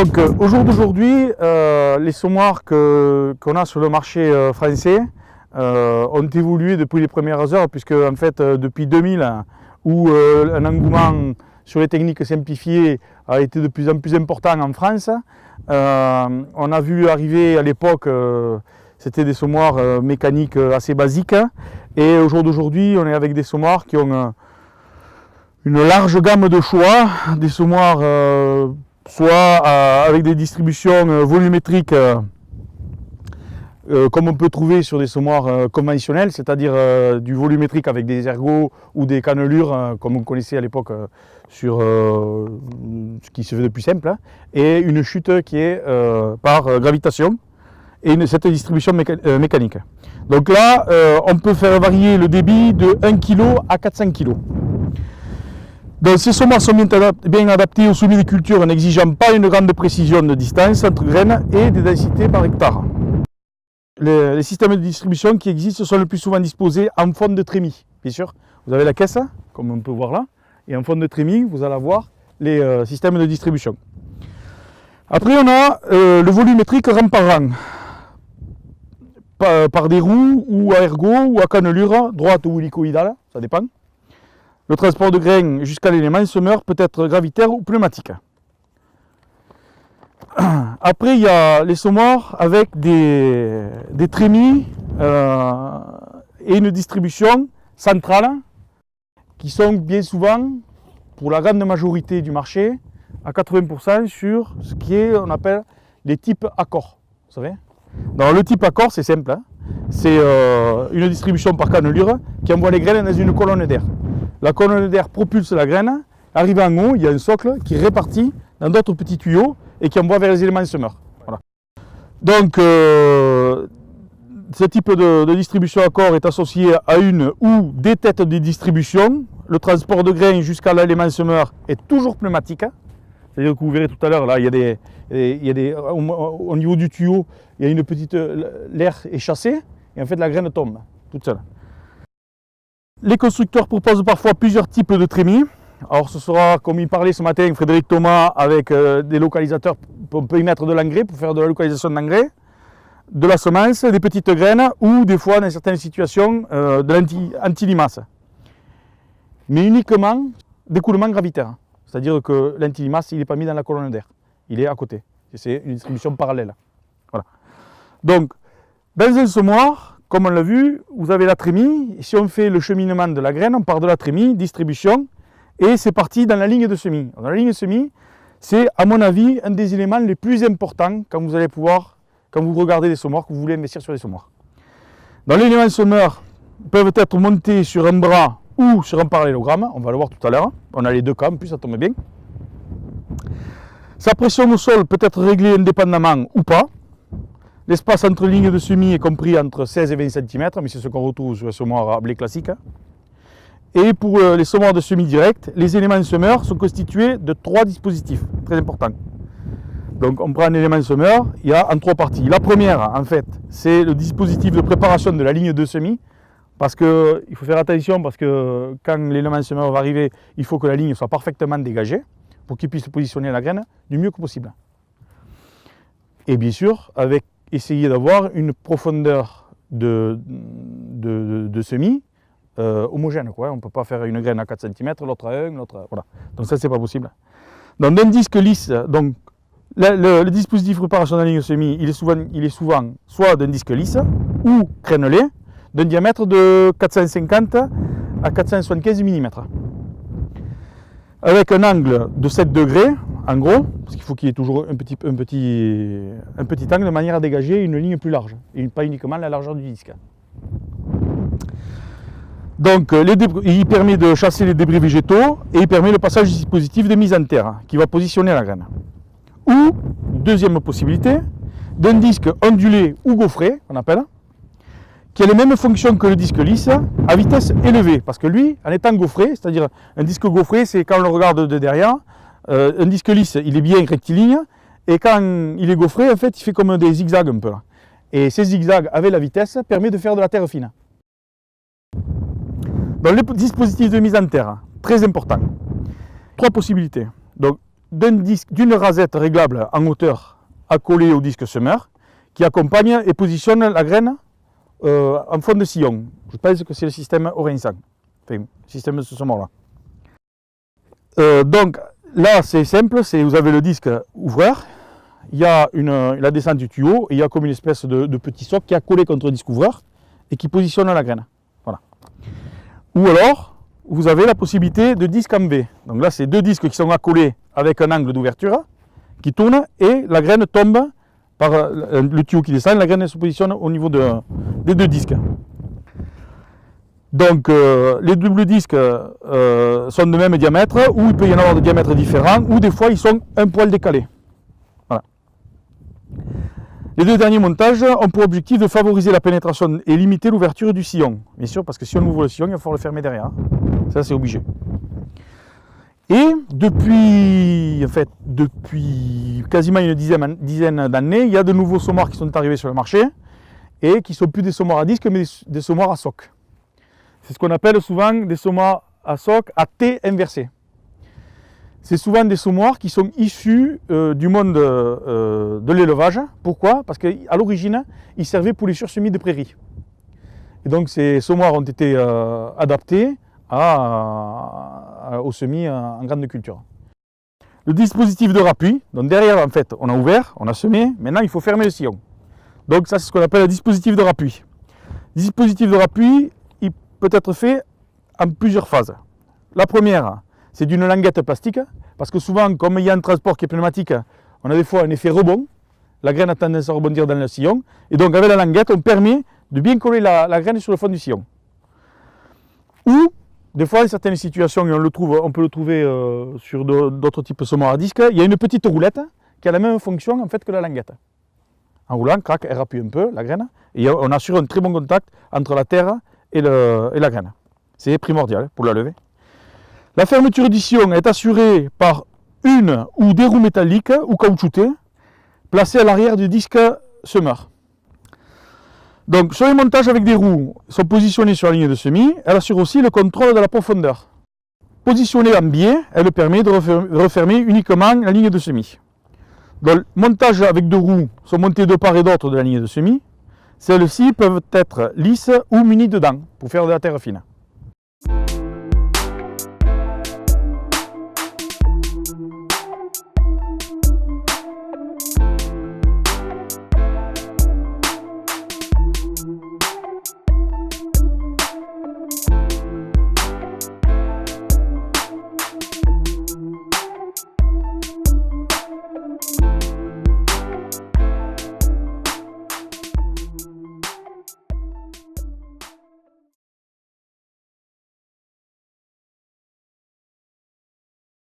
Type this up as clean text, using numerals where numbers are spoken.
Donc au jour d'aujourd'hui, les semoirs qu'on a sur le marché français ont évolué depuis les premières heures, puisque en fait depuis 2000, où un engouement sur les techniques simplifiées a été de plus en plus important en France, on a vu arriver à l'époque, c'était des semoirs mécaniques assez basiques, et au jour d'aujourd'hui on est avec des semoirs qui ont une large gamme de choix, des semoirs soit avec des distributions volumétriques comme on peut trouver sur des semoirs conventionnels, c'est-à-dire du volumétrique avec des ergots ou des cannelures comme on connaissait à l'époque sur ce qui se fait de plus simple, et une chute qui est par gravitation et cette distribution mécanique. Donc là, on peut faire varier le débit de 1 kg à 400 kg. Donc ces semoirs sont bien adaptés aux semis de culture, n'exigeant pas une grande précision de distance entre graines et des densités par hectare. Les systèmes de distribution qui existent sont le plus souvent disposés en fond de trémie. Bien sûr, vous avez la caisse, comme on peut voir là, et en fond de trémie, vous allez avoir les systèmes de distribution. Après, on a le volumétrique rang par rang, par des roues ou à ergot ou à cannelure, droite ou hélicoïdale, ça dépend. Le transport de grains jusqu'à l'élément semeur peut être gravitaire ou pneumatique. Après, il y a les semoirs avec des trémies et une distribution centrale qui sont bien souvent, pour la grande majorité du marché, à 80% sur ce qui est, on appelle les types accords. Vous savez ? Dans le type accord, c'est simple, c'est une distribution par cannelure qui envoie les graines dans une colonne d'air. La colonne d'air propulse la graine, arrivé en haut, il y a un socle qui est réparti dans d'autres petits tuyaux et qui envoie vers les éléments semeurs. Voilà. Donc, ce type de distribution accord est associé à une ou des têtes de distribution. Le transport de grains jusqu'à l'élément semeur est toujours pneumatique. C'est-à-dire que vous verrez tout à l'heure, là, il y a des, au niveau du tuyau, il y a une petite, l'air est chassé et en fait la graine tombe toute seule. Les constructeurs proposent parfois plusieurs types de trémies. Alors ce sera, comme il parlait ce matin, Frédéric Thomas, avec des localisateurs, on peut y mettre de l'engrais pour faire de la localisation d'engrais, de la semence, des petites graines ou des fois dans certaines situations de l'antilimace. Mais uniquement d'écoulement gravitaire. C'est-à-dire que l'antilimace, il n'est pas mis dans la colonne d'air, il est à côté. C'est une distribution parallèle. Voilà. Donc, dans un semoir, comme on l'a vu, vous avez la trémie. Si on fait le cheminement de la graine, on part de la trémie, distribution, et c'est parti dans la ligne de semis. Dans la ligne de semis, c'est à mon avis un des éléments les plus importants quand vous allez pouvoir, quand vous regardez des semoirs, que vous voulez investir sur des semoirs. Dans l'élément semeur, peuvent être montés sur un bras ou sur un parallélogramme, on va le voir tout à l'heure. On a les deux cas, en plus ça tombe bien. Sa pression au sol peut être réglée indépendamment ou pas. L'espace entre lignes de semis est compris entre 16 et 20 cm, mais c'est ce qu'on retrouve sur les semoirs à blé classiques. Et pour les semoirs de semis direct, les éléments semeurs sont constitués de 3 dispositifs, très importants. Donc on prend un élément semeur, il y a en 3 parties. La première, en fait, c'est le dispositif de préparation de la ligne de semis, parce qu'il faut faire attention, parce que quand l'élément semeur va arriver, il faut que la ligne soit parfaitement dégagée, pour qu'il puisse positionner la graine du mieux que possible. Et bien sûr, avec essayer d'avoir une profondeur de semis homogène, quoi. On ne peut pas faire une graine à 4 cm, l'autre à 1, l'autre à... Voilà. Donc ça, c'est pas possible. Donc d'un disque lisse, donc, le dispositif de préparation de la ligne de semis, il est souvent soit d'un disque lisse ou crénelé, d'un diamètre de 450 à 475 mm. Avec un angle de 7 degrés, en gros, parce qu'il faut qu'il y ait toujours un petit angle de manière à dégager une ligne plus large, et pas uniquement la largeur du disque. Donc il permet de chasser les débris végétaux et il permet le passage du dispositif de mise en terre qui va positionner la graine. Ou, deuxième possibilité, d'un disque ondulé ou gaufré, qu'on appelle, qui a les mêmes fonctions que le disque lisse à vitesse élevée. Parce que lui, en étant gaufré, c'est-à-dire un disque gaufré, c'est quand on le regarde de derrière, un disque lisse, il est bien rectiligne, et quand il est gaufré, en fait, il fait comme des zigzags un peu. Et ces zigzags, avec la vitesse, permettent de faire de la terre fine. Donc le dispositif de mise en terre, très important. 3 possibilités. Donc d'une rasette réglable en hauteur accolée au disque semeur qui accompagne et positionne la graine en fond de sillon. Je pense que c'est le système Orensan, enfin, le système de ce semoir-là. Donc là, c'est simple, vous avez le disque ouvreur, il y a la descente du tuyau et il y a comme une espèce de petit socle qui est accolé contre le disque ouvreur et qui positionne la graine. Voilà. Ou alors, vous avez la possibilité de disque en V. Donc là, c'est deux disques qui sont accolés avec un angle d'ouverture qui tourne et la graine tombe par le tuyau qui descend, la graine se positionne au niveau des deux disques. Donc les doubles disques sont de même diamètre, ou il peut y en avoir de diamètres différents, ou des fois ils sont un poil décalés. Voilà. Les deux derniers montages ont pour objectif de favoriser la pénétration et limiter l'ouverture du sillon. Bien sûr, parce que si on ouvre le sillon, il va falloir le fermer derrière. Ça, c'est obligé. Et depuis quasiment une dizaine d'années, il y a de nouveaux semoirs qui sont arrivés sur le marché et qui ne sont plus des semoirs à disque, mais des semoirs à soc. C'est ce qu'on appelle souvent des semoirs à soc à T inversé. C'est souvent des semoirs qui sont issus du monde de l'élevage. Pourquoi? Parce qu'à l'origine, ils servaient pour les sursemis de prairies. Et donc ces semoirs ont été adaptés aux semis en grande culture. Le dispositif de rappui, donc derrière en fait on a ouvert, on a semé, maintenant il faut fermer le sillon. Donc ça c'est ce qu'on appelle un dispositif de rappui. Le dispositif de rappui, il peut être fait en plusieurs phases. La première, c'est d'une languette plastique, parce que souvent comme il y a un transport qui est pneumatique, on a des fois un effet rebond, la graine a tendance à rebondir dans le sillon, et donc avec la languette on permet de bien coller la graine sur le fond du sillon. Ou des fois, dans certaines situations, et on peut le trouver sur d'autres types de semoirs à disque, il y a une petite roulette qui a la même fonction en fait que la languette. En roulant, crac, elle rappuie un peu la graine et on assure un très bon contact entre la terre et la graine. C'est primordial pour la lever. La fermeture du sillon est assurée par une ou des roues métalliques ou caoutchoutées placées à l'arrière du disque semeur. Donc sur les montages avec des roues sont positionnés sur la ligne de semis, elle assure aussi le contrôle de la profondeur. Positionnée en biais, elle permet de refermer uniquement la ligne de semis. Donc montage avec deux roues sont montées de part et d'autre de la ligne de semis. Celles-ci peuvent être lisses ou munies de dents pour faire de la terre fine.